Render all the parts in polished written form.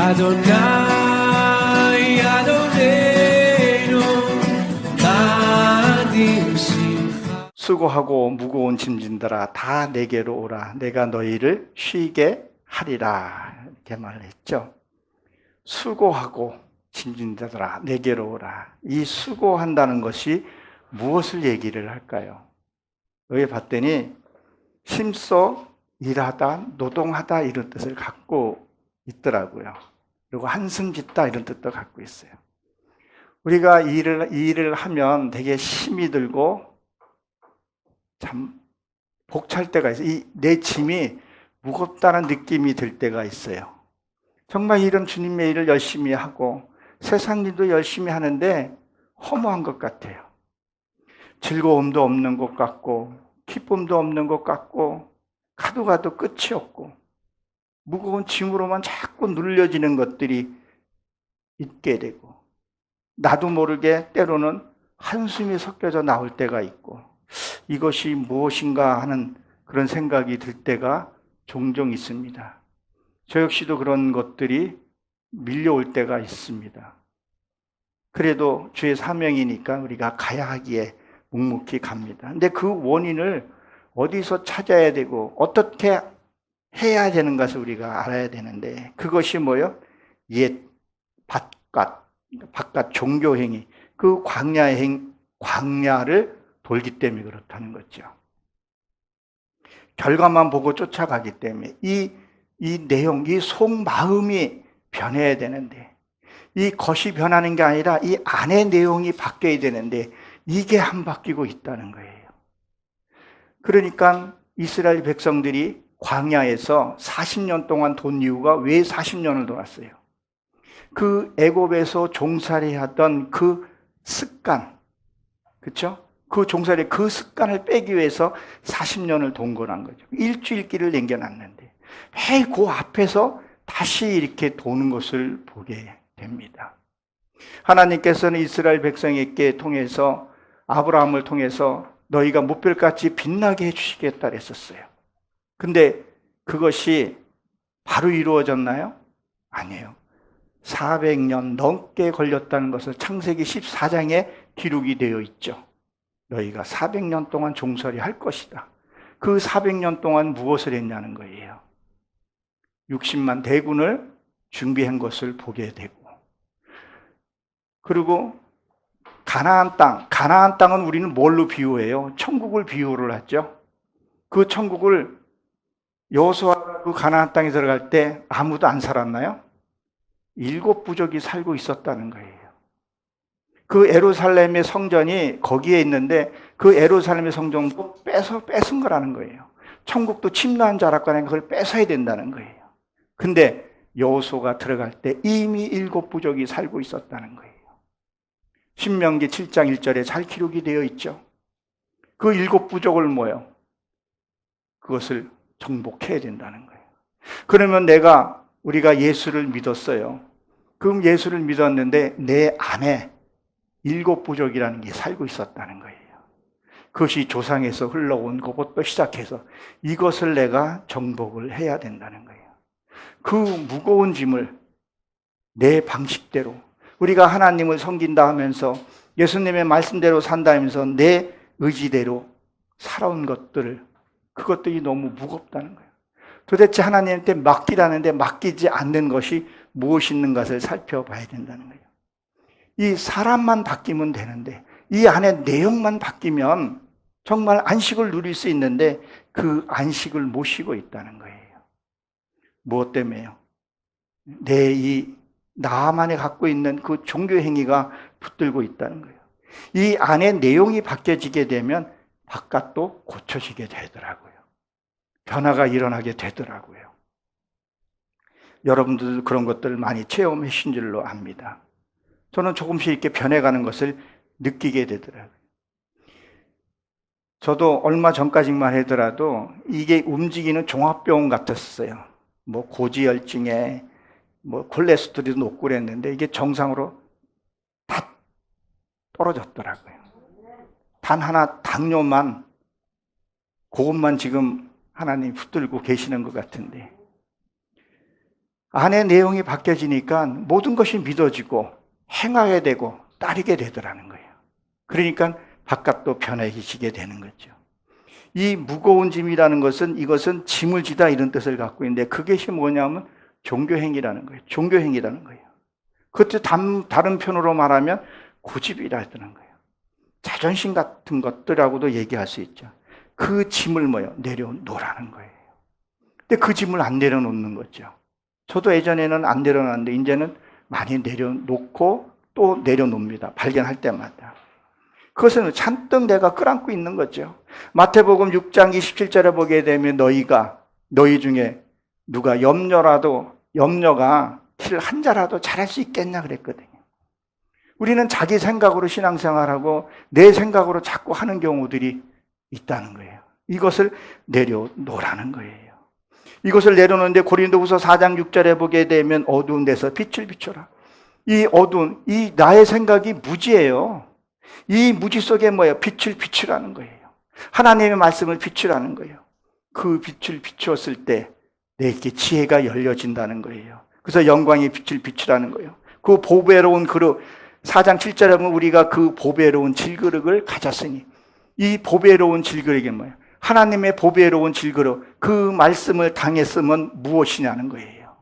Adonai, Adonai, 수고하고 무거운 짐진들아 다 내게로 오라. 내가 너희를 쉬게 하리라. 이렇게 말을 했죠. 수고하고 짐진들아 내게로 오라. 이 수고한다는 것이 무엇을 얘기를 할까요? 여기 봤더니 힘써 일하다, 노동하다 이런 뜻을 갖고 있더라고요. 그리고 한숨 짓다 이런 뜻도 갖고 있어요. 우리가 일을 하면 되게 힘이 들고 참 벅찰 때가 있어요. 내 짐이 무겁다는 느낌이 들 때가 있어요. 정말 이런 주님의 일을 열심히 하고 세상 일도 열심히 하는데 허무한 것 같아요. 즐거움도 없는 것 같고 기쁨도 없는 것 같고 가도 끝이 없고 무거운 짐으로만 자꾸 눌려지는 것들이 있게 되고 나도 모르게 때로는 한숨이 섞여져 나올 때가 있고 이것이 무엇인가 하는 그런 생각이 들 때가 종종 있습니다. 저 역시도 그런 것들이 밀려올 때가 있습니다. 그래도 주의 사명이니까 우리가 가야 하기에 묵묵히 갑니다. 근데 그 원인을 어디서 찾아야 되고 어떻게 해야 되는 것을 우리가 알아야 되는데 그것이 뭐요? 옛 바깥 종교행위, 그 광야를 돌기 때문에 그렇다는 거죠. 결과만 보고 쫓아가기 때문에 이 내용, 이 속마음이 변해야 되는데 이 겉이 변하는 게 아니라 이 안의 내용이 바뀌어야 되는데 이게 안 바뀌고 있다는 거예요. 그러니까 이스라엘 백성들이 광야에서 40년 동안 돈 이유가 왜 40년을 돌았어요? 그 애굽에서 종살이 하던 그 습관, 그렇죠? 그 종살이 그 습관을 빼기 위해서 40년을 돈 거란 거죠. 일주일 길을 남겨놨는데 매일 그 앞에서 다시 이렇게 도는 것을 보게 됩니다. 하나님께서는 이스라엘 백성에게 통해서 아브라함을 통해서 너희가 무별같이 빛나게 해주시겠다 그랬었어요. 근데 그것이 바로 이루어졌나요? 아니에요. 400년 넘게 걸렸다는 것을 창세기 14장에 기록이 되어 있죠. 너희가 400년 동안 종살이 할 것이다. 그 400년 동안 무엇을 했냐는 거예요. 60만 대군을 준비한 것을 보게 되고 그리고 가나안 땅은 우리는 뭘로 비유해요? 천국을 비유를 하죠. 그 천국을 여호수아가 그 가나안 땅에 들어갈 때 아무도 안 살았나요? 7부족이 살고 있었다는 거예요. 그 예루살렘의 성전이 거기에 있는데 그 예루살렘의 성전도 뺏은 거라는 거예요. 천국도 침노한 자락과는 그걸 뺏어야 된다는 거예요. 근데 여호수아가 들어갈 때 이미 7부족이 살고 있었다는 거예요. 신명기 7장 1절에 잘 기록이 되어 있죠. 그 7부족을 뭐요? 그것을 정복해야 된다는 거예요. 그러면 우리가 예수를 믿었어요. 그럼 예수를 믿었는데 내 안에 7부족이라는 게 살고 있었다는 거예요. 그것이 조상에서 흘러온 것부터 시작해서 이것을 내가 정복을 해야 된다는 거예요. 그 무거운 짐을 내 방식대로 우리가 하나님을 섬긴다 하면서 예수님의 말씀대로 산다 하면서 내 의지대로 살아온 그것들이 너무 무겁다는 거예요. 도대체 하나님한테 맡기라는데 맡기지 않는 것이 무엇이 있는 것을 살펴봐야 된다는 거예요. 이 사람만 바뀌면 되는데 이 안에 내용만 바뀌면 정말 안식을 누릴 수 있는데 그 안식을 못 쉬고 있다는 거예요. 무엇 때문에요? 나만이 갖고 있는 그 종교 행위가 붙들고 있다는 거예요. 이 안에 내용이 바뀌어지게 되면 바깥도 고쳐지게 되더라고요. 변화가 일어나게 되더라고요. 여러분들도 그런 것들을 많이 체험하신 줄로 압니다. 저는 조금씩 이렇게 변해가는 것을 느끼게 되더라고요. 저도 얼마 전까지만 하더라도 이게 움직이는 종합병원 같았어요. 고지혈증에 콜레스테롤이 높고 그랬는데 이게 정상으로 다 떨어졌더라고요. 단 하나 당뇨만 그것만 지금 하나님 붙들고 계시는 것 같은데 안의 내용이 바뀌어지니까 모든 것이 믿어지고 행하게 되고 따르게 되더라는 거예요. 그러니까 바깥도 편해지게 되는 거죠. 이 무거운 짐이라는 것은 이것은 짐을 지다 이런 뜻을 갖고 있는데 그것이 뭐냐면 종교행위라는 거예요. 종교행위라는 거예요. 그것도 다른 편으로 말하면 고집이라는 거예요. 자존심 같은 것들하고도 얘기할 수 있죠. 그 짐을 내려놓으라는 거예요. 근데 그 짐을 안 내려놓는 거죠. 저도 예전에는 안 내려놨는데 이제는 많이 내려놓고 또 내려놓습니다. 발견할 때마다. 그것은 잔뜩 내가 끌안고 있는 거죠. 마태복음 6장 27절에 보게 되면 너희 중에 누가 염려가 길 한 자라도 잘할 수 있겠냐 그랬거든요. 우리는 자기 생각으로 신앙생활하고 내 생각으로 자꾸 하는 경우들이 있다는 거예요. 이것을 내려놓으라는 거예요. 이것을 내려놓는데 고린도후서 4장 6절에 보게 되면 어두운 데서 빛을 비춰라. 이 나의 생각이 무지예요. 이 무지 속에 빛을 비추라는 거예요. 하나님의 말씀을 비추라는 거예요. 그 빛을 비추었을 때 내게 지혜가 열려진다는 거예요. 그래서 영광의 빛을 비추라는 거예요. 그 보배로운 그릇, 4장 7절에 보면 우리가 그 보배로운 질그릇을 가졌으니 이 보배로운 질그릇이 뭐예요? 하나님의 보배로운 질그릇, 그 말씀을 당했으면 무엇이냐는 거예요.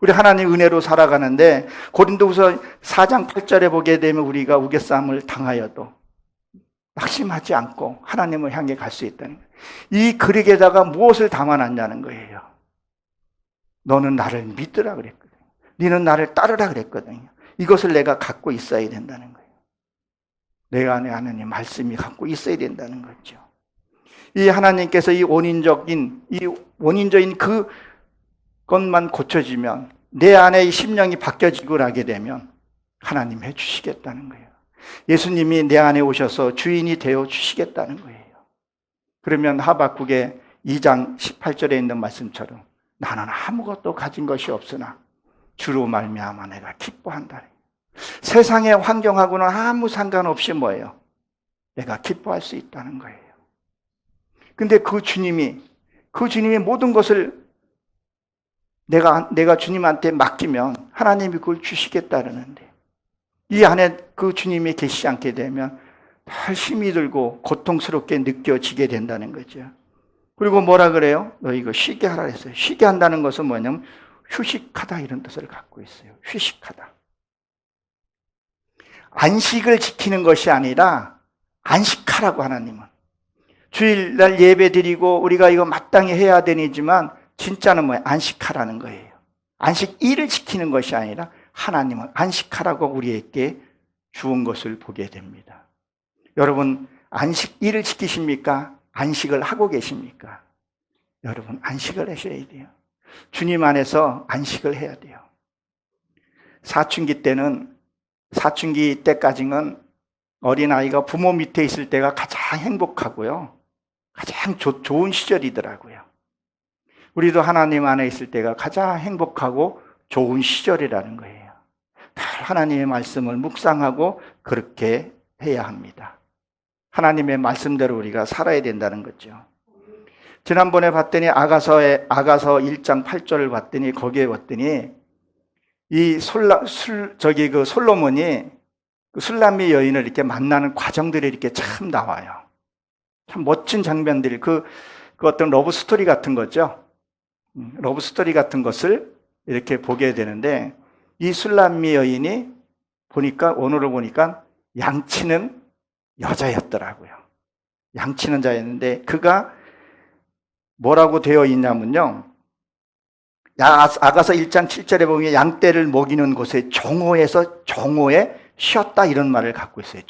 우리 하나님 은혜로 살아가는데 고린도후서 4장 8절에 보게 되면 우리가 우겨싸움을 당하여도 낙심하지 않고 하나님을 향해 갈 수 있다는 거예요. 이 그릇에다가 무엇을 담아놨냐는 거예요. 너는 나를 믿으라 그랬거든요. 너는 나를 따르라 그랬거든요. 이것을 내가 갖고 있어야 된다는 거예요. 내가 안에 하나님 말씀이 갖고 있어야 된다는 거죠. 이 하나님께서 이 원인적인 그 것만 고쳐지면 내 안에 이 심령이 바뀌어지고 하게 되면 하나님 해주시겠다는 거예요. 예수님이 내 안에 오셔서 주인이 되어 주시겠다는 거예요. 그러면 하박국의 2장 18절에 있는 말씀처럼 나는 아무것도 가진 것이 없으나 주로 말미암아 내가 기뻐한다. 세상의 환경하고는 아무 상관없이 뭐예요? 내가 기뻐할 수 있다는 거예요. 근데 그 주님이 모든 것을 내가 주님한테 맡기면 하나님이 그걸 주시겠다는데 이 안에 그 주님이 계시지 않게 되면 다 힘이 들고 고통스럽게 느껴지게 된다는 거죠. 그리고 뭐라 그래요? 너 이거 쉬게 하라 했어요. 쉬게 한다는 것은 뭐냐면 휴식하다 이런 뜻을 갖고 있어요. 휴식하다. 안식을 지키는 것이 아니라 안식하라고 하나님은. 주일날 예배 드리고 우리가 이거 마땅히 해야 되지만 진짜는 뭐예요? 안식하라는 거예요. 안식일을 지키는 것이 아니라 하나님은 안식하라고 우리에게 주은 것을 보게 됩니다. 여러분 안식일을 지키십니까? 안식을 하고 계십니까? 여러분 안식을 하셔야 돼요. 주님 안에서 안식을 해야 돼요. 사춘기 때까지는 어린아이가 부모 밑에 있을 때가 가장 행복하고요. 가장 좋은 시절이더라고요. 우리도 하나님 안에 있을 때가 가장 행복하고 좋은 시절이라는 거예요. 하나님의 말씀을 묵상하고 그렇게 해야 합니다. 하나님의 말씀대로 우리가 살아야 된다는 거죠. 지난번에 봤더니 아가서 1장 8절을 봤더니 거기에 봤더니 이 솔로몬이 그 술람미 여인을 이렇게 만나는 과정들이 이렇게 참 나와요. 참 멋진 장면들이 그 어떤 러브 스토리 같은 거죠. 러브 스토리 같은 것을 이렇게 보게 되는데 이 술람미 여인이 오늘을 보니까 양치는 여자였더라고요. 양치는 자였는데 그가 뭐라고 되어 있냐면요. 아가서 1장 7절에 보면 양떼를 먹이는 곳에 정오에 쉬었다 이런 말을 갖고 있어요.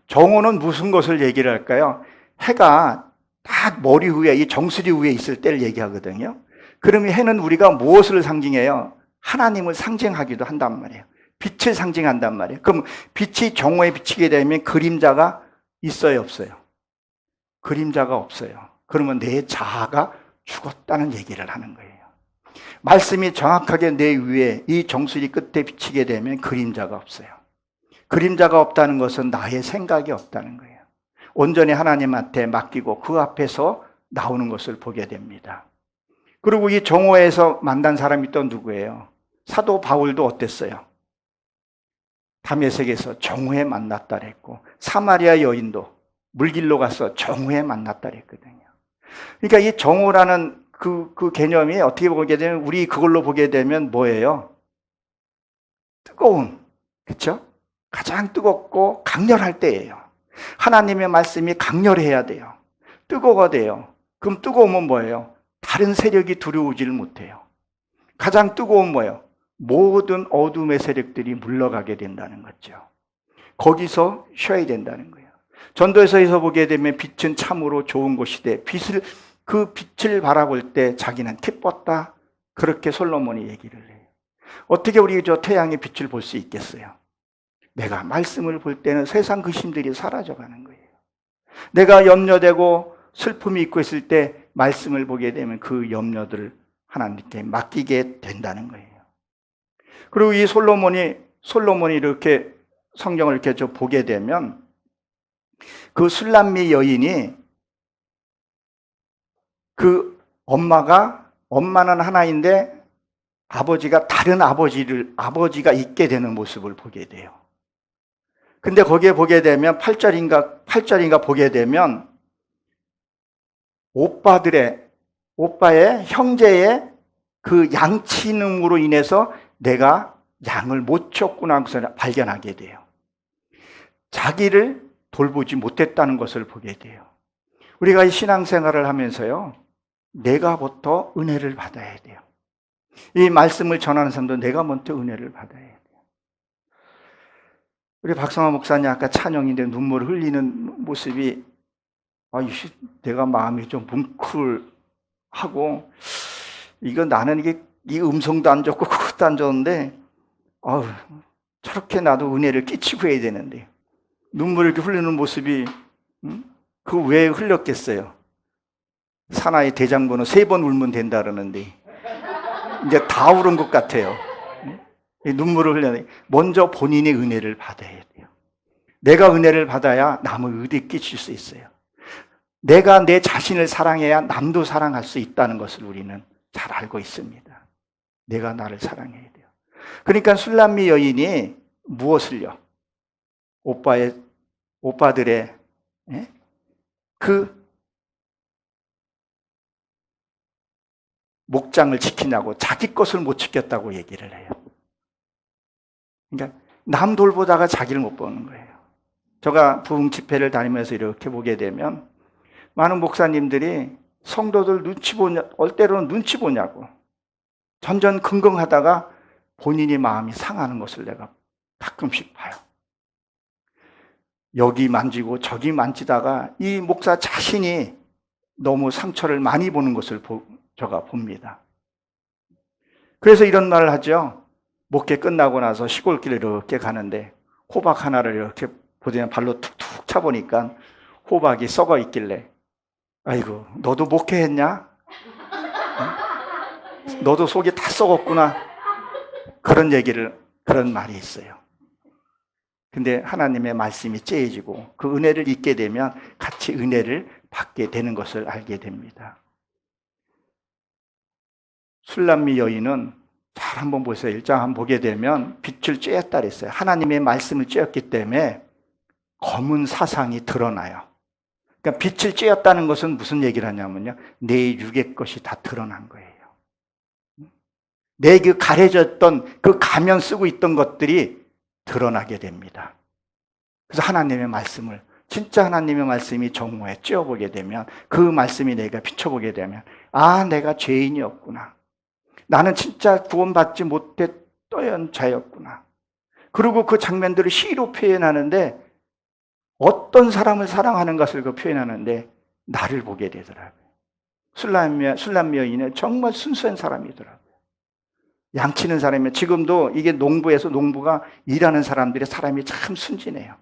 정오는 무슨 것을 얘기를 할까요? 해가 딱 머리 위에 이 정수리 위에 있을 때를 얘기하거든요. 그러면 해는 우리가 무엇을 상징해요? 하나님을 상징하기도 한단 말이에요. 빛을 상징한단 말이에요. 그럼 빛이 정오에 비치게 되면 그림자가 있어요, 없어요? 그림자가 없어요. 그러면 내 자아가 죽었다는 얘기를 하는 거예요. 말씀이 정확하게 내 위에 이 정수리 끝에 비치게 되면 그림자가 없어요. 그림자가 없다는 것은 나의 생각이 없다는 거예요. 온전히 하나님한테 맡기고 그 앞에서 나오는 것을 보게 됩니다. 그리고 이 정오에서 만난 사람이 또 누구예요? 사도 바울도 어땠어요? 다메섹에서 정오에 만났다 그랬고, 사마리아 여인도 물길로 가서 정오에 만났다 그랬거든요. 그러니까 이 정오라는 그 개념이 어떻게 보게 되면, 우리 그걸로 보게 되면 뭐예요? 뜨거운, 그렇죠? 가장 뜨겁고 강렬할 때예요. 하나님의 말씀이 강렬해야 돼요. 뜨거워야 돼요. 그럼 뜨거우면 뭐예요? 다른 세력이 두려우질 못해요. 가장 뜨거운 뭐예요? 모든 어둠의 세력들이 물러가게 된다는 거죠. 거기서 쉬어야 된다는 거예요. 전도서에서 보게 되면 빛은 참으로 좋은 곳이되 그 빛을 바라볼 때 자기는 기뻤다. 그렇게 솔로몬이 얘기를 해요. 어떻게 우리 저 태양의 빛을 볼 수 있겠어요? 내가 말씀을 볼 때는 세상 그 힘들이 사라져가는 거예요. 내가 염려되고 슬픔이 있고 있을 때 말씀을 보게 되면 그 염려들을 하나님께 맡기게 된다는 거예요. 그리고 이 솔로몬이 이렇게 성경을 이렇게 좀 보게 되면 그 술람미 여인이 그 엄마는 하나인데 아버지가 다른 아버지가 있게 되는 모습을 보게 돼요. 근데 거기에 보게 되면 8절인가 보게 되면 오빠의 형제의 그 양치능으로 인해서 내가 양을 못 쳤구나 하는 것을 발견하게 돼요. 자기를 돌보지 못했다는 것을 보게 돼요. 우리가 이 신앙생활을 하면서요, 내가부터 은혜를 받아야 돼요. 이 말씀을 전하는 사람도 내가 먼저 은혜를 받아야 돼요. 우리 박성화 목사님 아까 찬양인데 눈물을 흘리는 모습이 내가 마음이 좀 뭉클하고 이거 나는 이 음성도 안 좋고 그것도 안 좋은데 저렇게 나도 은혜를 끼치고 해야 되는데 눈물을 이렇게 흘리는 모습이 그 왜 흘렸겠어요? 사나이 대장부는 3번 울면 된다 그러는데 이제 다 울은 것 같아요. 눈물을 흘려내. 먼저 본인의 은혜를 받아야 돼요. 내가 은혜를 받아야 남을 의리 끼칠 수 있어요. 내가 내 자신을 사랑해야 남도 사랑할 수 있다는 것을 우리는 잘 알고 있습니다. 내가 나를 사랑해야 돼요. 그러니까 술람미 여인이 무엇을요? 오빠들의 그 목장을 지키냐고 자기 것을 못 지켰다고 얘기를 해요. 그러니까 남 돌보다가 자기를 못 보는 거예요. 제가 부흥 집회를 다니면서 이렇게 보게 되면 많은 목사님들이 성도들 때로는 눈치 보냐고 전전긍긍하다가 본인이 마음이 상하는 것을 내가 가끔씩 봐요. 여기 만지고 저기 만지다가 이 목사 자신이 너무 상처를 많이 보는 것을 제가 봅니다. 그래서 이런 말을 하죠. 목회 끝나고 나서 시골길을 이렇게 가는데 호박 하나를 이렇게 보더니 발로 툭툭 차보니까 호박이 썩어 있길래 아이고 너도 목회했냐? 너도 속이 다 썩었구나. 그런 말이 있어요. 근데 하나님의 말씀이 째해지고 그 은혜를 잊게 되면 같이 은혜를 받게 되는 것을 알게 됩니다. 술람미 여인은 잘 한번 보세요. 1장 한번 보게 되면 빛을 쬐었다 그랬어요. 하나님의 말씀을 쬐었기 때문에 검은 사상이 드러나요. 그러니까 빛을 쬐었다는 것은 무슨 얘기를 하냐면요. 내 육의 것이 다 드러난 거예요. 내 그 가려졌던 그 가면 쓰고 있던 것들이 드러나게 됩니다. 그래서 하나님의 말씀을 진짜 하나님의 말씀이 정오에 쬐어보게 되면 그 말씀이 내가 비춰보게 되면 내가 죄인이었구나. 나는 진짜 구원받지 못했던 자였구나. 그리고 그 장면들을 시로 표현하는데 어떤 사람을 사랑하는 것을 표현하는데 나를 보게 되더라고요. 술람미 여인은 정말 순수한 사람이더라고요. 양치는 사람이에요. 지금도 이게 농부가 일하는 사람이 참 순진해요.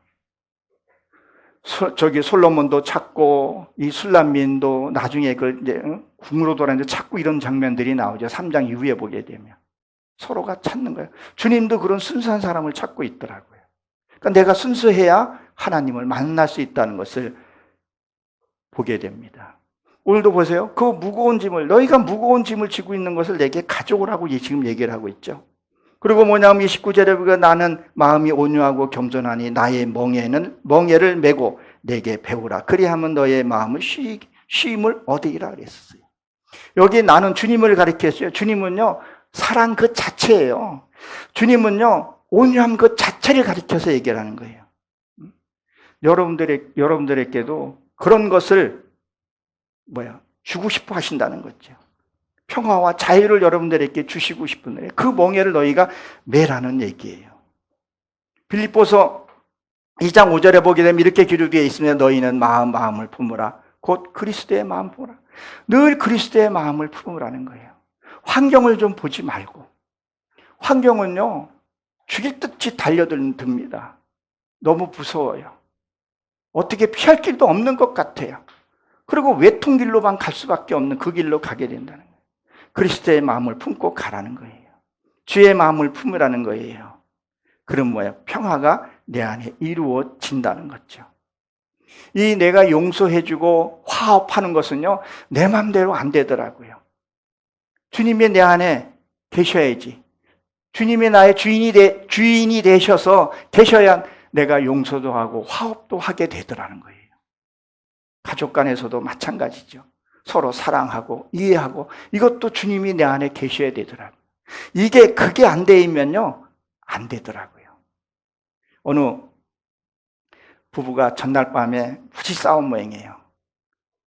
솔로몬도 찾고 이 술람미인도 나중에 궁으로 돌아다니면서 찾고 이런 장면들이 나오죠. 3장 이후에 보게 되면 서로가 찾는 거예요. 주님도 그런 순수한 사람을 찾고 있더라고요. 그러니까 내가 순수해야 하나님을 만날 수 있다는 것을 보게 됩니다. 오늘도 보세요. 그 무거운 짐을, 너희가 무거운 짐을 지고 있는 것을 내게 가져오라고 지금 얘기를 하고 있죠. 그리고 뭐냐면 29절에 보니까 나는 마음이 온유하고 겸손하니 나의 멍에를 메고 내게 배우라. 그리하면 너의 마음을 쉼을 얻으리라 그랬었어요. 여기 나는 주님을 가리켰어요. 주님은요, 사랑 그 자체예요. 주님은요, 온유함 그 자체를 가리켜서 얘기를 하는 거예요. 여러분들에게도 그런 것을 주고 싶어 하신다는 거죠. 평화와 자유를 여러분들에게 주시고 싶은 거예요. 그 멍에를 너희가 매라는 얘기예요. 빌립보서 2장 5절에 보게 되면 이렇게 기록되어 있습니다. 너희는 마음을 품으라. 곧 그리스도의 마음 품으라. 늘 그리스도의 마음을 품으라는 거예요. 환경을 좀 보지 말고. 환경은요, 죽일 듯이 달려듭니다. 너무 무서워요. 어떻게 피할 길도 없는 것 같아요. 그리고 외통 길로만 갈 수밖에 없는 그 길로 가게 된다는 거예요. 그리스도의 마음을 품고 가라는 거예요. 주의 마음을 품으라는 거예요. 그럼 평화가 내 안에 이루어진다는 거죠. 이 내가 용서해주고 화합하는 것은요, 내 마음대로 안 되더라고요. 주님이 내 안에 계셔야지. 주님이 나의 주인이 되셔서 계셔야 내가 용서도 하고 화합도 하게 되더라는 거예요. 가족 간에서도 마찬가지죠. 서로 사랑하고 이해하고 이것도 주님이 내 안에 계셔야 되더라고요. 그게 안 되면요, 안 되더라고요. 어느 부부가 전날 밤에 무지 싸운 모양이에요.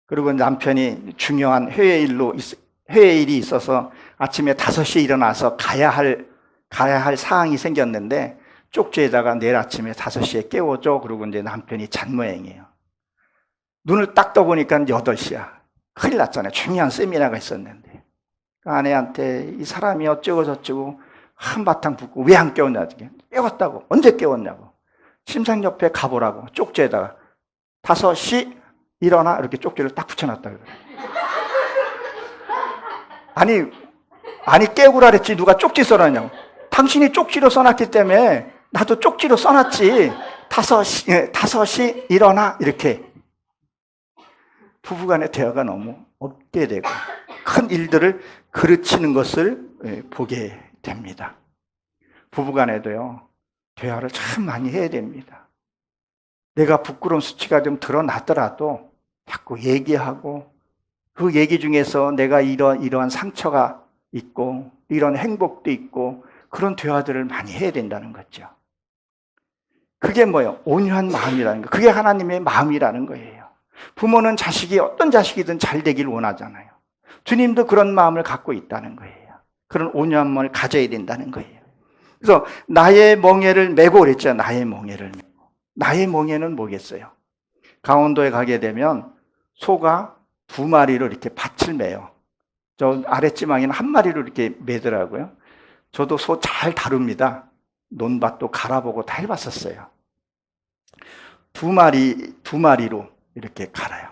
그리고 남편이 중요한 회의일이 있어서 아침에 5시에 일어나서 가야 할 사항이 생겼는데 쪽지에다가 내일 아침에 5시에 깨워줘. 그러고 이제 남편이 잔 모양이에요. 눈을 딱 떠보니까 8시야. 큰일 났잖아요. 중요한 세미나가 있었는데. 아내한테 이 사람이 어쩌고 저쩌고 한바탕 붙고 왜 안 깨웠냐. 깨웠다고. 언제 깨웠냐고. 심상 옆에 가보라고. 쪽지에다가 5시 일어나. 이렇게 쪽지를 딱 붙여놨다. 아니 깨우라 그랬지. 누가 쪽지 써놨냐고. 당신이 쪽지로 써놨기 때문에 나도 쪽지로 써놨지. 5시 일어나. 이렇게. 부부간의 대화가 너무 없게 되고 큰 일들을 그르치는 것을 보게 됩니다. 부부간에도요, 대화를 참 많이 해야 됩니다. 내가 부끄러운 수치가 좀 드러나더라도 자꾸 얘기하고 그 얘기 중에서 내가 이러한 상처가 있고 이런 행복도 있고 그런 대화들을 많이 해야 된다는 거죠. 그게 온유한 마음이라는 거. 그게 하나님의 마음이라는 거예요. 부모는 어떤 자식이든 잘 되길 원하잖아요. 주님도 그런 마음을 갖고 있다는 거예요. 그런 온유한 마음을 가져야 된다는 거예요. 그래서 나의 멍에를 메고 그랬죠. 나의 멍에를 메고. 나의 멍에는 뭐겠어요? 강원도에 가게 되면 소가 2마리로 이렇게 밭을 매요. 저 아랫지방에는 1마리로 이렇게 매더라고요. 저도 소 잘 다룹니다. 논밭도 갈아보고 다 해봤었어요. 2마리로 이렇게 갈아요.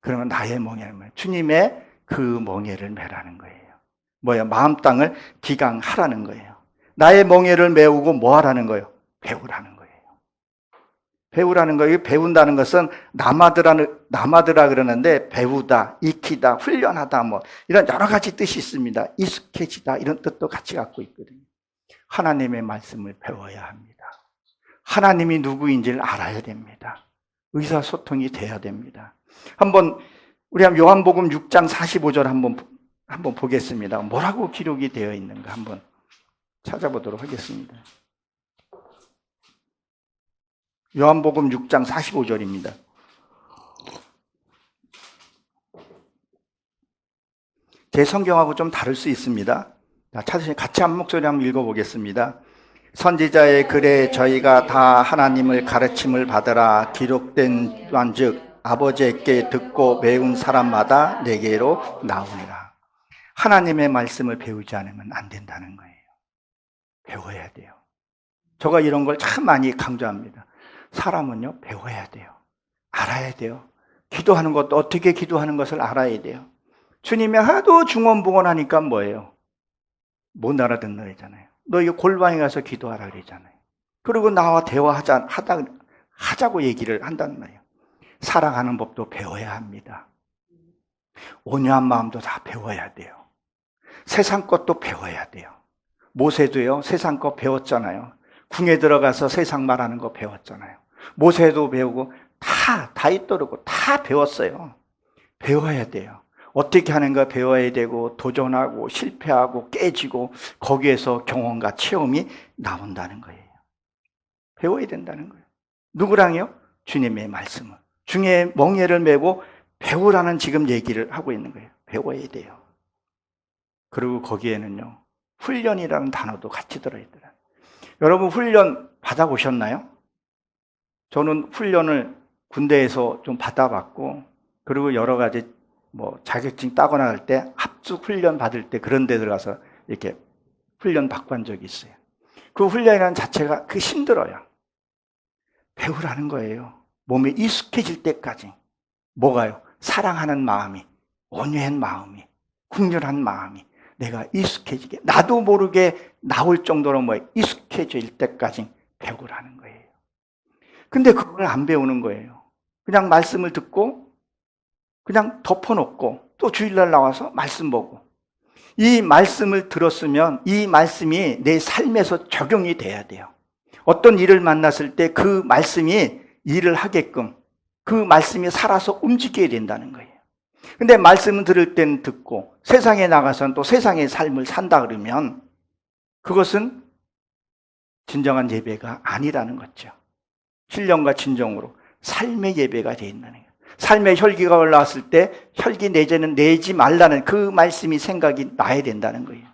그러면 나의 멍에를 메. 주님의 그 멍에를 메라는 거예요. 마음 땅을 기강하라는 거예요. 나의 멍에를 메우고 뭐 하라는 거예요? 배우라는 거예요. 배우라는 거예요. 배운다는 것은 남아드라 그러는데 배우다, 익히다, 훈련하다 이런 여러 가지 뜻이 있습니다. 익숙해지다 이런 뜻도 같이 갖고 있거든요. 하나님의 말씀을 배워야 합니다. 하나님이 누구인지를 알아야 됩니다. 의사소통이 돼야 됩니다. 우리 요한복음 6장 45절 한번 보겠습니다. 뭐라고 기록이 되어 있는가 한번 찾아보도록 하겠습니다. 요한복음 6장 45절입니다. 제 성경하고 좀 다를 수 있습니다. 찾으시면 같이 한 목소리 한번 읽어보겠습니다. 선지자의 글에 저희가 다 하나님을 가르침을 받으라 기록된 한즉 아버지께 듣고 배운 사람마다 내게로 나오니라. 하나님의 말씀을 배우지 않으면 안 된다는 거예요. 배워야 돼요. 제가 이런 걸 참 많이 강조합니다. 사람은요, 배워야 돼요. 알아야 돼요. 기도하는 것도 어떻게 기도하는 것을 알아야 돼요. 주님이 하도 중언부언하니까 뭐예요? 못 알아듣는 거잖아요. 너 이거 골방에 가서 기도하라 그러잖아요. 그리고 나와 대화하자고 얘기를 한단 말이에요. 사랑하는 법도 배워야 합니다. 온유한 마음도 다 배워야 돼요. 세상 것도 배워야 돼요. 모세도요, 세상 거 배웠잖아요. 궁에 들어가서 세상 말하는 거 배웠잖아요. 모세도 배우고 다윗도르고 다 배웠어요. 배워야 돼요. 어떻게 하는가 배워야 되고 도전하고 실패하고 깨지고 거기에서 경험과 체험이 나온다는 거예요. 배워야 된다는 거예요. 누구랑요? 주님의 말씀을. 중에 멍에를 메고 배우라는 지금 얘기를 하고 있는 거예요. 배워야 돼요. 그리고 거기에는요, 훈련이라는 단어도 같이 들어있더라. 여러분 훈련 받아보셨나요? 저는 훈련을 군대에서 좀 받아봤고, 그리고 여러 가지 자격증 따거나 할 때 합숙 훈련 받을 때 그런 데 들어가서 이렇게 훈련 받고 한 적이 있어요. 그 훈련이라는 자체가 힘들어요. 배우라는 거예요. 몸에 익숙해질 때까지. 뭐가요? 사랑하는 마음이, 온유한 마음이, 국률한 마음이 내가 익숙해지게, 나도 모르게 나올 정도로 익숙해질 때까지 배우라는 거예요. 근데 그걸 안 배우는 거예요. 그냥 말씀을 듣고 그냥 덮어놓고 또 주일날 나와서 말씀 보고, 이 말씀을 들었으면 이 말씀이 내 삶에서 적용이 돼야 돼요. 어떤 일을 만났을 때 그 말씀이 일을 하게끔 그 말씀이 살아서 움직여야 된다는 거예요. 근데 말씀을 들을 때는 듣고 세상에 나가서는 또 세상의 삶을 산다 그러면 그것은 진정한 예배가 아니라는 거죠. 신령과 진정으로 삶의 예배가 되어 있는 거예요. 삶의 혈기가 올라왔을 때 혈기 내재는 내지 말라는 그 말씀이 생각이 나야 된다는 거예요.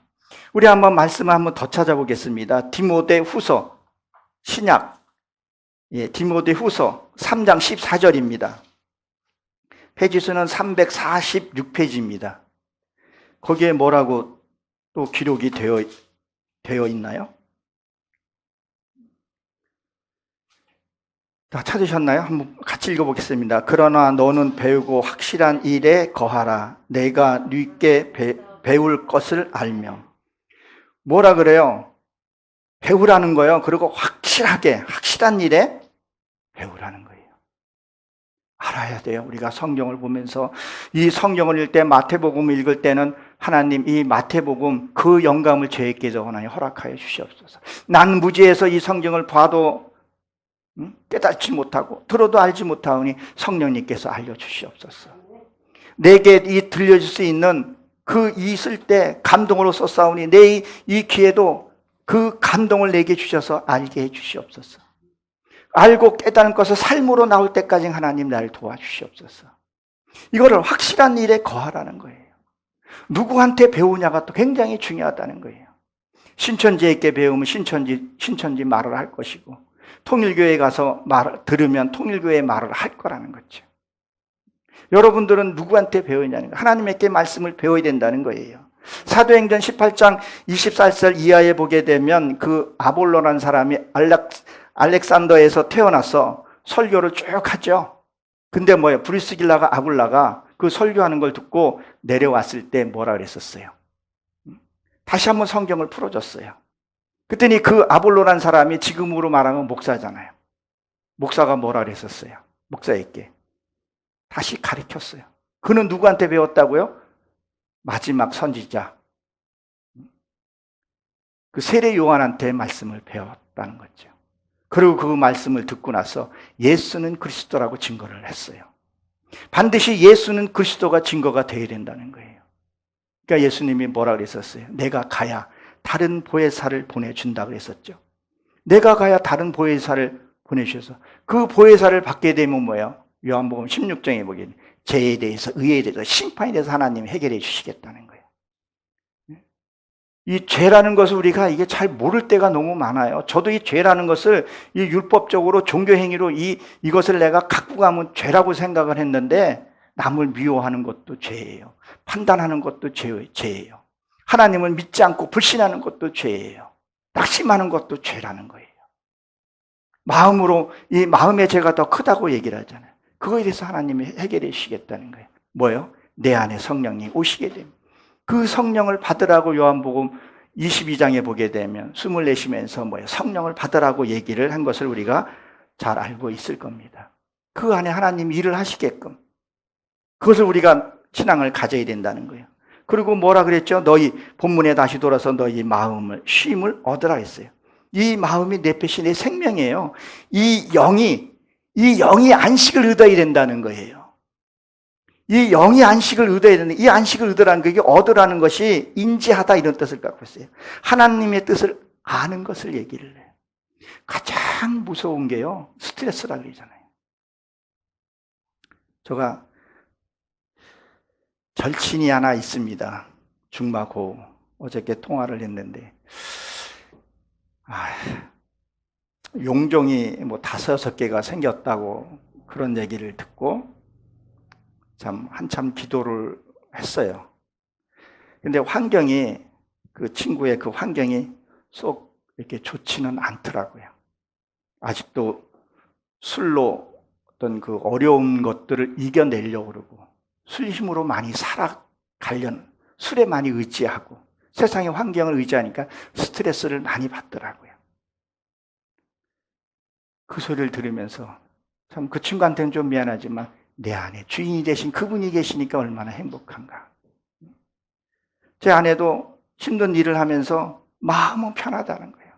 우리 한번 말씀을 한번 더 찾아보겠습니다. 디모데 후서 신약, 디모데 후서 3장 14절입니다. 페이지수는 346페이지입니다. 거기에 뭐라고 또 기록이 되어 있나요? 다 찾으셨나요? 한번 같이 읽어보겠습니다. 그러나 너는 배우고 확실한 일에 거하라. 내가 네게 배울 것을 알며. 뭐라 그래요? 배우라는 거예요. 그리고 확실한 일에 배우라는 거예요. 알아야 돼요. 우리가 성경을 보면서 이 성경을 읽을 때, 마태복음을 읽을 때는 하나님 이 마태복음 그 영감을 저에게도 하나님 허락하여 주시옵소서. 난 무지해서 이 성경을 봐도 깨닫지 못하고 들어도 알지 못하오니 성령님께서 알려주시옵소서. 내게 이 들려줄 수 있는 그 있을 때 감동으로 썼사오니 내 이 귀에도 그 감동을 내게 주셔서 알게 해 주시옵소서. 알고 깨닫는 것을 삶으로 나올 때까지 하나님 나를 도와주시옵소서. 이거를 확실한 일에 거하라는 거예요. 누구한테 배우냐가 또 굉장히 중요하다는 거예요. 신천지에게 배우면 신천지 말을 할 것이고, 통일교회에 가서 들으면 통일교회 말을 할 거라는 거죠. 여러분들은 누구한테 배우냐는 거예요. 하나님께 말씀을 배워야 된다는 거예요. 사도행전 18장 24절 이하에 보게 되면 그 아볼로라는 사람이 알렉산더에서 태어나서 설교를 쭉 하죠. 근데 브리스길라가 아굴라가 그 설교하는 걸 듣고 내려왔을 때 뭐라 그랬었어요? 다시 한번 성경을 풀어줬어요. 그랬더니 그 아볼로라는 사람이 지금으로 말하면 목사잖아요. 목사가 뭐라 그랬었어요? 목사에게 다시 가르쳤어요. 그는 누구한테 배웠다고요? 마지막 선지자 그 세례 요한한테 말씀을 배웠다는 거죠. 그리고 그 말씀을 듣고 나서 예수는 그리스도라고 증거를 했어요. 반드시 예수는 그리스도가 증거가 되어야 된다는 거예요. 그러니까 예수님이 뭐라 그랬었어요? 내가 가야 다른 보혜사를 보내준다 그랬었죠. 내가 가야 다른 보혜사를 보내주셔서 그 보혜사를 받게 되면 뭐예요? 요한복음 16장에 보기에는 죄에 대해서, 의에 대해서, 심판에 대해서 하나님이 해결해 주시겠다는 거예요. 이 죄라는 것을 우리가 이게 잘 모를 때가 너무 많아요. 저도 이 죄라는 것을 이 율법적으로 종교행위로 이것을 내가 갖고 가면 죄라고 생각을 했는데, 남을 미워하는 것도 죄예요. 판단하는 것도 죄예요. 하나님을 믿지 않고 불신하는 것도 죄예요. 낙심하는 것도 죄라는 거예요. 마음으로, 이 마음의 죄가 더 크다고 얘기를 하잖아요. 그거에 대해서 하나님이 해결해 주시겠다는 거예요. 뭐예요? 내 안에 성령이 오시게 됩니다. 그 성령을 받으라고 요한복음 22장에 보게 되면 숨을 내쉬면서 뭐예요? 성령을 받으라고 얘기를 한 것을 우리가 잘 알고 있을 겁니다. 그 안에 하나님이 일을 하시게끔 그것을 우리가 신앙을 가져야 된다는 거예요. 그리고 뭐라 그랬죠? 너희 본문에 다시 돌아서 너희 마음을 쉼을 얻으라 했어요. 이 마음이 넷핏이 내 생명이에요. 이 영이 안식을 얻어야 된다는 거예요. 이 영이 안식을 얻어야 되는, 이 안식을 얻으라는 게 얻으라는 것이 인지하다 이런 뜻을 갖고 있어요. 하나님의 뜻을 아는 것을 얘기를 해요. 가장 무서운 게요, 스트레스라고 그러잖아요. 제가 절친이 하나 있습니다. 중마고 어저께 통화를 했는데, 용종이 뭐 5-6개가 생겼다고 그런 얘기를 듣고 참 한참 기도를 했어요. 근데 환경이, 그 친구의 그 환경이 쏙 이렇게 좋지는 않더라고요. 아직도 술로 어떤 그 어려운 것들을 이겨내려고 그러고, 술 힘으로 많이 살아가려는, 술에 많이 의지하고 세상의 환경을 의지하니까 스트레스를 많이 받더라고요. 그 소리를 들으면서 참 그 친구한테는 좀 미안하지만 내 안에 주인이 되신 그분이 계시니까 얼마나 행복한가. 제 아내도 힘든 일을 하면서 마음은 편하다는 거예요.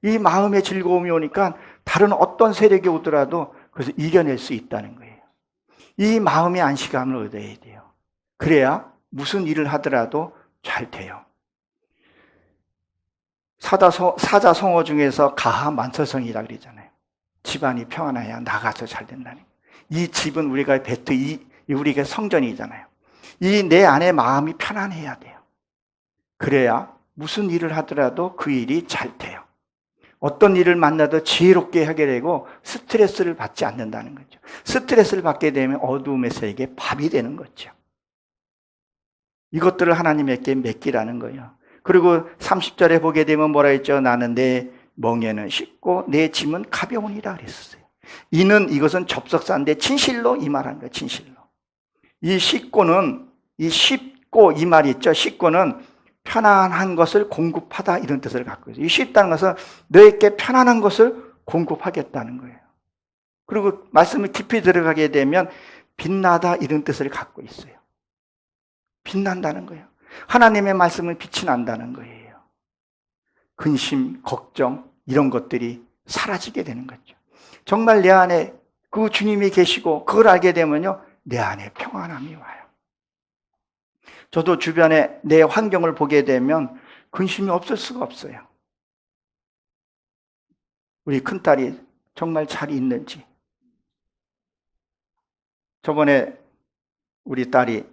이 마음의 즐거움이 오니까 다른 어떤 세력이 오더라도 그래서 이겨낼 수 있다는 거예요. 이 마음의 안식감을 얻어야 돼요. 그래야 무슨 일을 하더라도 잘 돼요. 사자성어 중에서 가하만처성이라고 그러잖아요. 집안이 평안해야 나가서 잘 된다는 거예요. 이 집은 우리가 우리가 성전이잖아요. 이 내 안에 마음이 편안해야 돼요. 그래야 무슨 일을 하더라도 그 일이 잘 돼요. 어떤 일을 만나도 지혜롭게 하게 되고 스트레스를 받지 않는다는 거죠. 스트레스를 받게 되면 어두움의 세계에 밥이 되는 거죠. 이것들을 하나님께 맡기라는 거예요. 그리고 30절에 보게 되면 뭐라 했죠? 나는 내 멍에는 쉽고 내 짐은 가벼우니라 그랬어요. 이것은 접속사인데 진실로 이 말한 거예요. 진실로. 이 쉽고는, 이 쉽고 이 말이 있죠. 쉽고는 편안한 것을 공급하다 이런 뜻을 갖고 있어요. 이 쉽다는 것은 너에게 편안한 것을 공급하겠다는 거예요. 그리고 말씀을 깊이 들어가게 되면 빛나다 이런 뜻을 갖고 있어요. 빛난다는 거예요. 하나님의 말씀은 빛이 난다는 거예요. 근심, 걱정 이런 것들이 사라지게 되는 거죠. 정말 내 안에 그 주님이 계시고 그걸 알게 되면요, 내 안에 평안함이 와요. 저도 주변에 내 환경을 보게 되면 근심이 없을 수가 없어요. 우리 큰딸이 정말 잘 있는지. 저번에 우리 딸이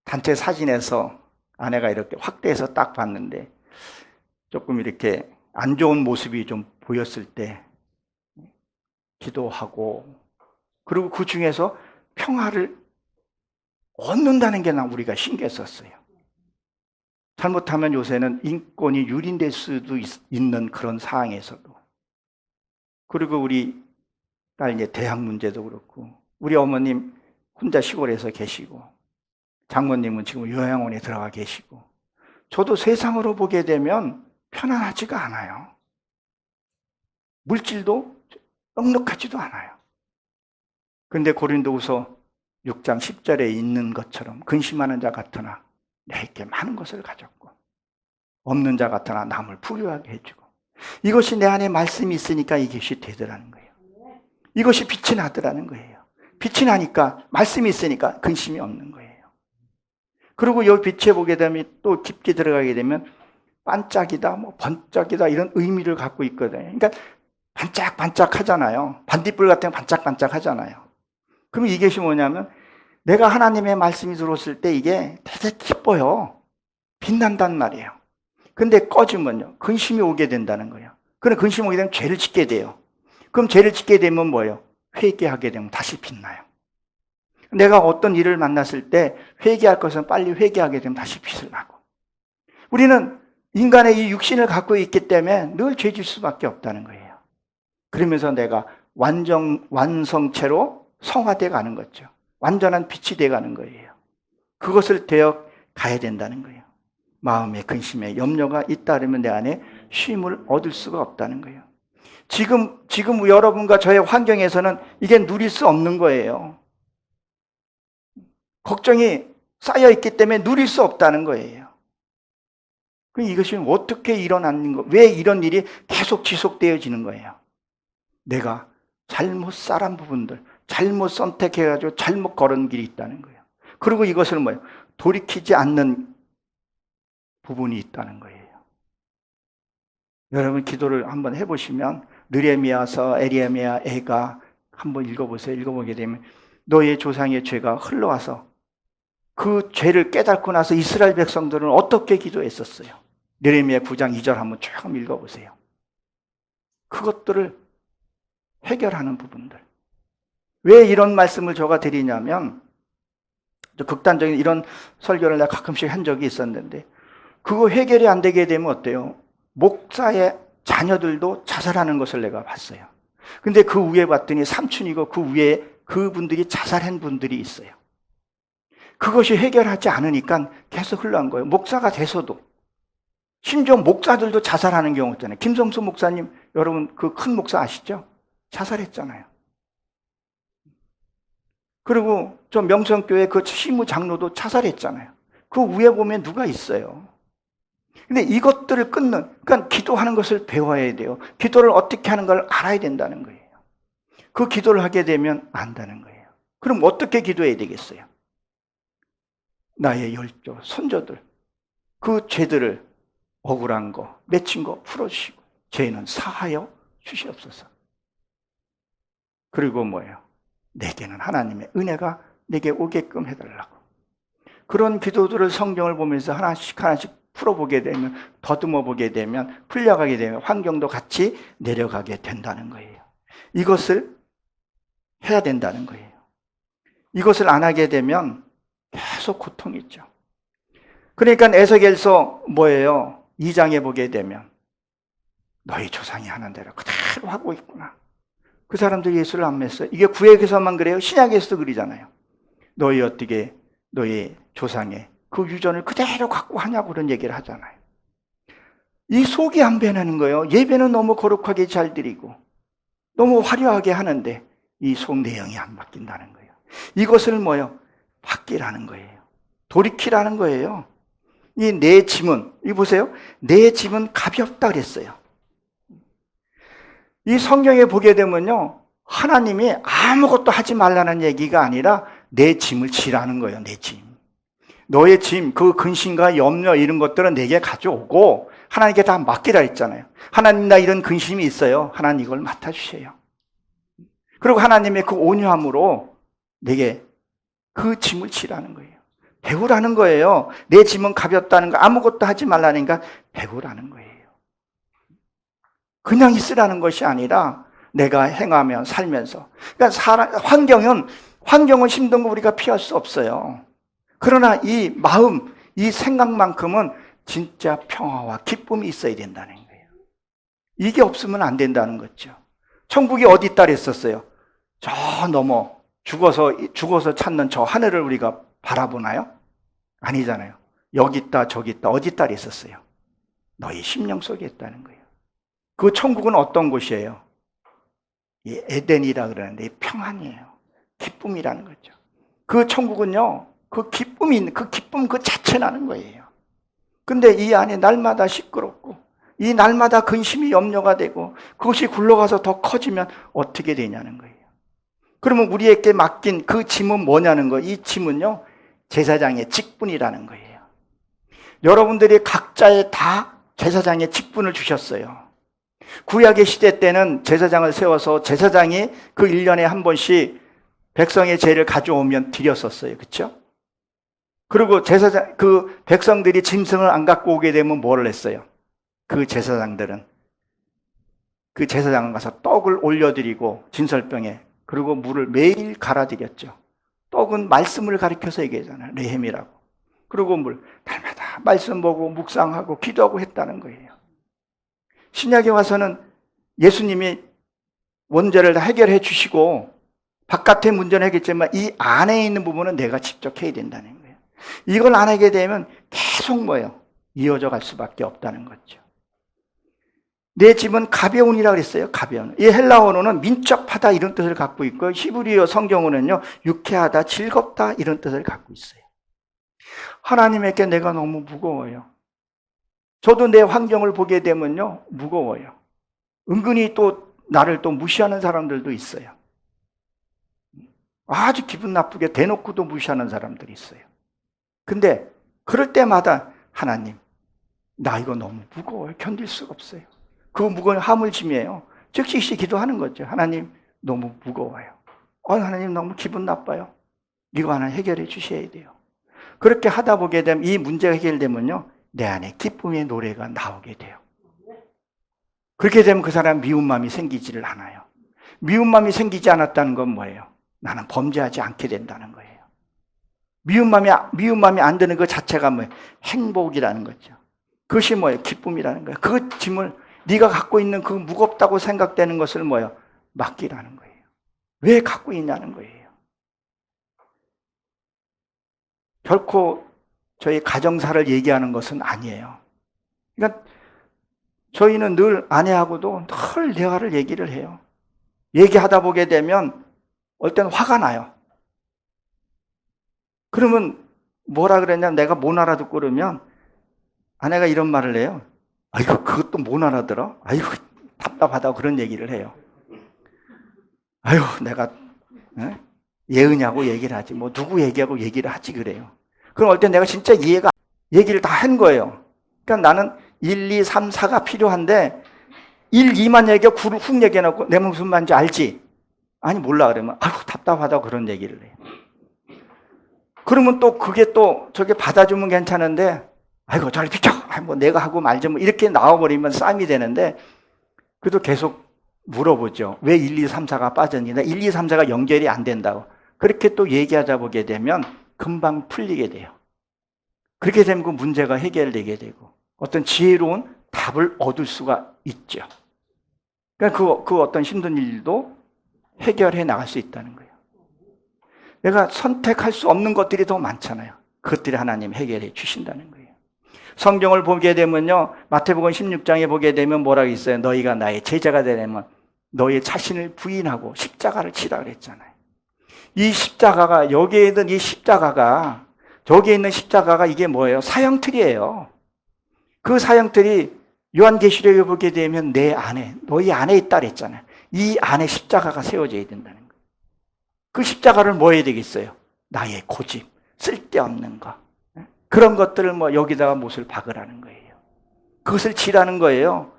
단체 사진에서 아내가 이렇게 확대해서 딱 봤는데 조금 이렇게 안 좋은 모습이 좀 보였을 때 기도하고, 그리고 그 중에서 평화를 얻는다는 게 우리가 신기했었어요. 잘못하면 요새는 인권이 유린될 수도 있는 그런 상황에서도. 그리고 우리 딸 이제 대학 문제도 그렇고, 우리 어머님 혼자 시골에서 계시고, 장모님은 지금 요양원에 들어가 계시고, 저도 세상으로 보게 되면 편안하지가 않아요. 물질도 넉넉하지도 않아요. 그런데 고린도후서 6장 10절에 있는 것처럼 근심하는 자 같으나 내게 많은 것을 가졌고 없는 자 같으나 남을 부유하게 해주고, 이것이 내 안에 말씀이 있으니까 이것이 되더라는 거예요. 이것이 빛이 나더라는 거예요. 빛이 나니까 말씀이 있으니까 근심이 없는 거예요. 그리고 이 빛에 보게 되면 또 깊게 들어가게 되면 반짝이다, 뭐 번쩍이다 이런 의미를 갖고 있거든요. 그러니까 반짝반짝 하잖아요. 반딧불 같은 거 반짝반짝 하잖아요. 그럼 이것이 뭐냐면 내가 하나님의 말씀이 들어왔을 때 이게 되게 기뻐요. 빛난단 말이에요. 근데 꺼지면요, 근심이 오게 된다는 거예요. 그럼 근심이 오게 되면 죄를 짓게 돼요. 그럼 죄를 짓게 되면 뭐예요? 회개하게 되면 다시 빛나요. 내가 어떤 일을 만났을 때 회개할 것은 빨리 회개하게 되면 다시 빛을 나고, 우리는 인간의 이 육신을 갖고 있기 때문에 늘 죄질 수밖에 없다는 거예요. 그러면서 내가 완성체로 성화되어 가는 거죠. 완전한 빛이 되어 가는 거예요. 그것을 되어 가야 된다는 거예요. 마음에 근심에 염려가 잇따르면 내 안에 쉼을 얻을 수가 없다는 거예요. 지금 여러분과 저의 환경에서는 이게 누릴 수 없는 거예요. 걱정이 쌓여있기 때문에 누릴 수 없다는 거예요. 이것이 어떻게 일어나는 거, 왜 이런 일이 계속 지속되어지는 거예요? 내가 잘못 살한 부분들, 잘못 선택해가지고 잘못 걸은 길이 있다는 거예요. 그리고 이것을 뭐예요? 돌이키지 않는 부분이 있다는 거예요. 여러분 기도를 한번 해보시면 느헤미야서 에레미야 애가 한번 읽어보세요. 읽어보게 되면 너의 조상의 죄가 흘러와서 그 죄를 깨닫고 나서 이스라엘 백성들은 어떻게 기도했었어요? 느헤미야 9장 2절 한번 쭉 읽어보세요. 그것들을 해결하는 부분들. 왜 이런 말씀을 제가 드리냐면 극단적인 이런 설교를 내가 가끔씩 한 적이 있었는데 그거 해결이 안 되게 되면 어때요? 목사의 자녀들도 자살하는 것을 내가 봤어요. 근데 그 위에 봤더니 삼촌이고 그 위에 그분들이 자살한 분들이 있어요. 그것이 해결하지 않으니까 계속 흘러간 거예요. 목사가 돼서도. 심지어 목사들도 자살하는 경우 있잖아요. 김성수 목사님, 여러분 그 큰 목사 아시죠? 자살했잖아요. 그리고 저 명성교회 그 시무 장로도 자살했잖아요. 그 위에 보면 누가 있어요. 근데 이것들을 끊는, 그러니까 기도하는 것을 배워야 돼요. 기도를 어떻게 하는 걸 알아야 된다는 거예요. 그 기도를 하게 되면 안다는 거예요. 그럼 어떻게 기도해야 되겠어요? 나의 열조, 손조들, 그 죄들을 억울한 거, 맺힌 거 풀어주시고 죄는 사하여 주시옵소서. 그리고 뭐예요? 내게는 하나님의 은혜가 내게 오게끔 해달라고. 그런 기도들을 성경을 보면서 하나씩 하나씩 풀어보게 되면, 더듬어 보게 되면, 풀려가게 되면 환경도 같이 내려가게 된다는 거예요. 이것을 해야 된다는 거예요. 이것을 안 하게 되면 계속 고통이 있죠. 그러니까 에스겔서 뭐예요? 2장에 보게 되면 너희 조상이 하는 대로 그대로 하고 있구나. 그 사람들이 예수를 안 믿었어요. 이게 구약에서만 그래요? 신약에서도 그러잖아요. 너희 어떻게 너희 조상의 그 유전을 그대로 갖고 하냐고 그런 얘기를 하잖아요. 이 속이 안 변하는 거예요. 예배는 너무 거룩하게 잘 드리고 너무 화려하게 하는데 이 속 내용이 안 바뀐다는 거예요. 이것을 뭐요? 바뀌라는 거예요. 돌이키라는 거예요. 이 내 짐은, 이 보세요. 내 짐은 가볍다 그랬어요. 이 성경에 보게 되면요, 하나님이 아무것도 하지 말라는 얘기가 아니라 내 짐을 지라는 거예요. 내 짐. 너의 짐, 그 근심과 염려 이런 것들은 내게 가져오고 하나님께 다 맡기라 했잖아요. 하나님 나 이런 근심이 있어요. 하나님 이걸 맡아주세요. 그리고 하나님의 그 온유함으로 내게 그 짐을 지라는 거예요. 배우라는 거예요. 내 짐은 가볍다는 거, 아무것도 하지 말라니까 배우라는 거예요. 그냥 있으라는 것이 아니라 내가 행하며 살면서. 그러니까 환경은 힘든 거 우리가 피할 수 없어요. 그러나 이 마음, 이 생각만큼은 진짜 평화와 기쁨이 있어야 된다는 거예요. 이게 없으면 안 된다는 거죠. 천국이 어디 있다 그랬었어요? 저 넘어 죽어서 찾는 저 하늘을 우리가 바라보나요? 아니잖아요. 여기 있다 저기 있다 어디 있다 그랬었어요? 너희 심령 속에 있다는 거예요. 그 천국은 어떤 곳이에요? 이 에덴이라 그러는데 평안이에요. 기쁨이라는 거죠. 그 천국은요, 그 기쁨 그 자체라는 거예요. 근데 이 안에 날마다 시끄럽고 이 날마다 근심이 염려가 되고 그것이 굴러가서 더 커지면 어떻게 되냐는 거예요. 그러면 우리에게 맡긴 그 짐은 뭐냐는 거예요. 이 짐은요, 제사장의 직분이라는 거예요. 여러분들이 각자에 다 제사장의 직분을 주셨어요. 구약의 시대 때는 제사장을 세워서 제사장이 그 1년에 한 번씩 백성의 죄를 가져오면 드렸었어요. 그렇죠? 그리고 그 백성들이 짐승을 안 갖고 오게 되면 뭐를 했어요? 그 제사장들은 그 제사장을 가서 떡을 올려드리고 진설병에, 그리고 물을 매일 갈아드렸죠. 떡은 말씀을 가리켜서 얘기하잖아요. 레헴이라고. 그리고 물 날마다 말씀 보고 묵상하고 기도하고 했다는 거예요. 신약에 와서는 예수님이 원죄를 다 해결해 주시고 바깥의 문제는 해결했지만 이 안에 있는 부분은 내가 직접 해야 된다는 거예요. 이걸 안 하게 되면 계속 뭐예요? 이어져 갈 수밖에 없다는 거죠. 내 짐은 가벼운이라고 그랬어요. 가벼운. 이 헬라 언어는 민첩하다 이런 뜻을 갖고 있고 히브리어 성경어는요 유쾌하다, 즐겁다 이런 뜻을 갖고 있어요. 하나님에게 내가 너무 무거워요. 저도 내 환경을 보게 되면요 무거워요. 은근히 또 나를 또 무시하는 사람들도 있어요. 아주 기분 나쁘게 대놓고도 무시하는 사람들이 있어요. 근데 그럴 때마다 하나님, 나 이거 너무 무거워요. 견딜 수가 없어요. 그 무거운 화물짐이에요. 즉시 기도하는 거죠. 하나님, 너무 무거워요. 하나님 너무 기분 나빠요. 이거 하나 해결해 주셔야 돼요. 그렇게 하다 보게 되면 이 문제가 해결되면요 내 안에 기쁨의 노래가 나오게 돼요. 그렇게 되면 그 사람 미운 마음이 생기지를 않아요. 미운 마음이 생기지 않았다는 건 뭐예요? 나는 범죄하지 않게 된다는 거예요. 미운 마음이 안 드는 것 자체가 뭐예요? 행복이라는 거죠. 그것이 뭐예요? 기쁨이라는 거예요. 그 짐을 네가 갖고 있는 그 무겁다고 생각되는 것을 뭐예요? 맡기라는 거예요. 왜 갖고 있냐는 거예요. 결코 저희 가정사를 얘기하는 것은 아니에요. 그러니까 저희는 늘 아내하고도 늘 대화를 얘기를 해요. 얘기하다 보게 되면 어떨 때는 화가 나요. 그러면 뭐라 그랬냐, 내가 못 알아듣고 그러면 아내가 이런 말을 해요. 아이고 그것도 못 알아들어? 아이고 답답하다고 그런 얘기를 해요. 아이고 내가 예은이하고 얘기를 하지 뭐 누구 얘기하고 얘기를 하지 그래요. 그럼 어떨 때 내가 진짜 얘기를 다 한 거예요. 그러니까 나는 1, 2, 3, 4가 필요한데 1, 2만 얘기하고 9를 훅 얘기해놓고 내 무슨 말인지 알지? 아니 몰라 그러면 아이고 답답하다고 그런 얘기를 해요. 그러면 또 그게 또 저게 받아주면 괜찮은데 아이고 저리 비켜! 뭐 내가 하고 말지 뭐 이렇게 나와버리면 싸움이 되는데 그래도 계속 물어보죠. 왜 1, 2, 3, 4가 빠졌니? 1, 2, 3, 4가 연결이 안 된다고. 그렇게 또 얘기하다 보게 되면 금방 풀리게 돼요. 그렇게 되면 그 문제가 해결되게 되고 어떤 지혜로운 답을 얻을 수가 있죠. 그러니까 그 어떤 힘든 일도 해결해 나갈 수 있다는 거예요. 내가 선택할 수 없는 것들이 더 많잖아요. 그것들이 하나님 해결해 주신다는 거예요. 성경을 보게 되면요, 마태복음 16장에 보게 되면 뭐라고 있어요? 너희가 나의 제자가 되려면 너의 자신을 부인하고 십자가를 치라 그랬잖아요. 이 십자가가 여기에 있는 이 십자가가 저기에 있는 십자가가 이게 뭐예요? 사형틀이에요. 그 사형틀이 요한계시록에 보게 되면 내 안에, 너희 안에 있다 그랬잖아요. 이 안에 십자가가 세워져야 된다는 거예요. 그 십자가를 뭐 해야 되겠어요? 나의 고집, 쓸데없는 거. 그런 것들을 뭐 여기다가 못을 박으라는 거예요. 그것을 지라는 거예요.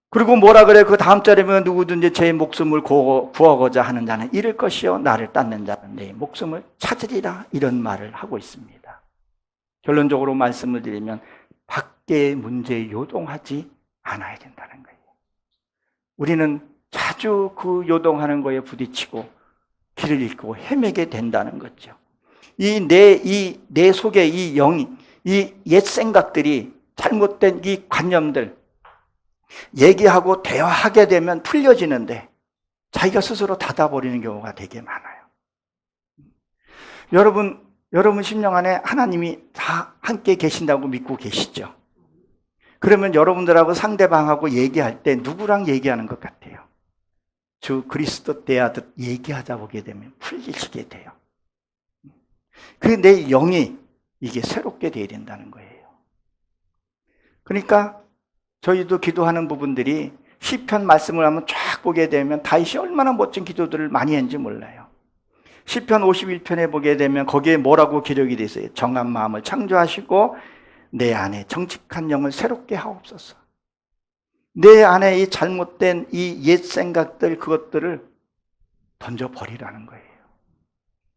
그리고 뭐라 그래? 그 다음 절에면 누구든지 제 목숨을 구하고자 하는 자는 잃을 것이요 나를 닦는 자는 내 목숨을 찾으리라 이런 말을 하고 있습니다. 결론적으로 말씀을 드리면 밖의 문제에 요동하지 않아야 된다는 거예요. 우리는 자주 그 요동하는 거에 부딪히고 길을 잃고 헤매게 된다는 거죠. 내 속에 이 영이, 이 옛 생각들이 잘못된 이 관념들, 얘기하고 대화하게 되면 풀려지는데 자기가 스스로 닫아버리는 경우가 되게 많아요. 여러분 심령 안에 하나님이 다 함께 계신다고 믿고 계시죠? 그러면 여러분들하고 상대방하고 얘기할 때 누구랑 얘기하는 것 같아요? 주 그리스도 대하듯 얘기하다 보게 되면 풀리시게 돼요. 그 내 영이 이게 새롭게 돼야 된다는 거예요. 그러니까 저희도 기도하는 부분들이 시편 말씀을 한번 쫙 보게 되면 다윗이 얼마나 멋진 기도들을 많이 했는지 몰라요. 시편 51편에 보게 되면 거기에 뭐라고 기록이 되어 있어요? 정한 마음을 창조하시고 내 안에 정직한 영을 새롭게 하옵소서. 내 안에 이 잘못된 이 옛 생각들 그것들을 던져버리라는 거예요.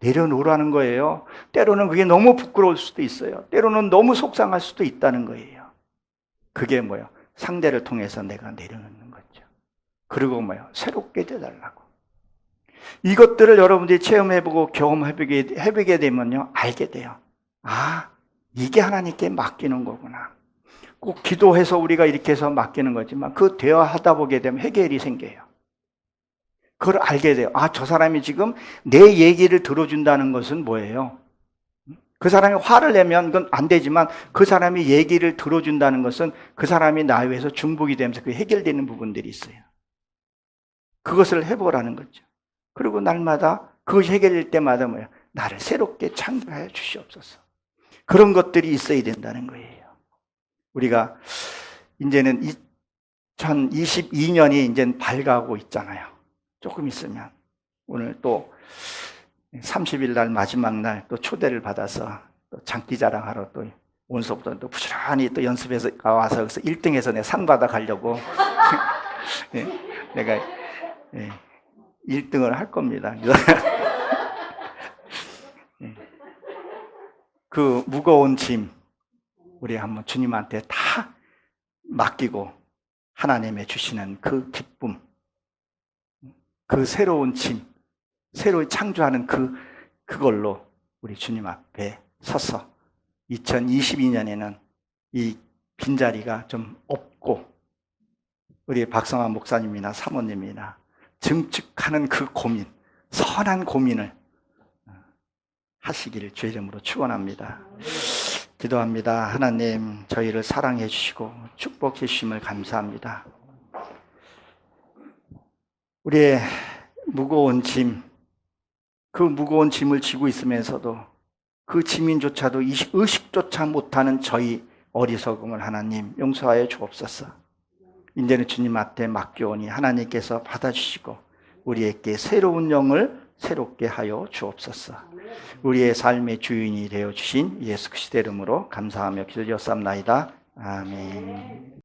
내려놓으라는 거예요. 때로는 그게 너무 부끄러울 수도 있어요. 때로는 너무 속상할 수도 있다는 거예요. 그게 뭐예요? 상대를 통해서 내가 내려놓는 거죠. 그리고 뭐예요? 새롭게 되달라고. 이것들을 여러분들이 체험해보고 경험해보게 되면요, 알게 돼요. 아, 이게 하나님께 맡기는 거구나. 꼭 기도해서 우리가 이렇게 해서 맡기는 거지만 그 대화하다 보게 되면 해결이 생겨요. 그걸 알게 돼요. 아, 저 사람이 지금 내 얘기를 들어준다는 것은 뭐예요? 그 사람이 화를 내면 그건 안 되지만 그 사람이 얘기를 들어준다는 것은 그 사람이 나 위해서 중복이 되면서 그게 해결되는 부분들이 있어요. 그것을 해보라는 거죠. 그리고 날마다 그것이 해결될 때마다 뭐야? 나를 새롭게 창조하여 주시옵소서. 그런 것들이 있어야 된다는 거예요. 우리가 이제는 2022년이 이제 밝아오고 있잖아요. 조금 있으면. 오늘 또 30일 날 마지막 날 또 초대를 받아서 또 장기자랑하러 또 온서부터 또 부지런히 또 연습해서 와서 그래서 1등해서 내 상 받아 가려고 내가 1등을 할 겁니다. 그 무거운 짐 우리 한번 주님한테 다 맡기고 하나님의 주시는 그 기쁨, 그 새로운 짐, 새로 창조하는 그걸로 우리 주님 앞에 서서 2022년에는 이 빈자리가 좀 없고 우리 박성환 목사님이나 사모님이나 증축하는 그 고민, 선한 고민을 하시기를 주의 이름으로 축원합니다. 기도합니다. 하나님, 저희를 사랑해 주시고 축복해 주심을 감사합니다. 우리의 무거운 짐, 그 무거운 짐을 지고 있으면서도 그 짐인조차도 의식조차 못하는 저희 어리석음을 하나님 용서하여 주옵소서. 이제는 주님 앞에 맡겨오니 하나님께서 받아주시고 우리에게 새로운 영을 새롭게 하여 주옵소서. 우리의 삶의 주인이 되어주신 예수 그리스도의 이름으로 감사하며 기도드렸사옵나이다. 아멘.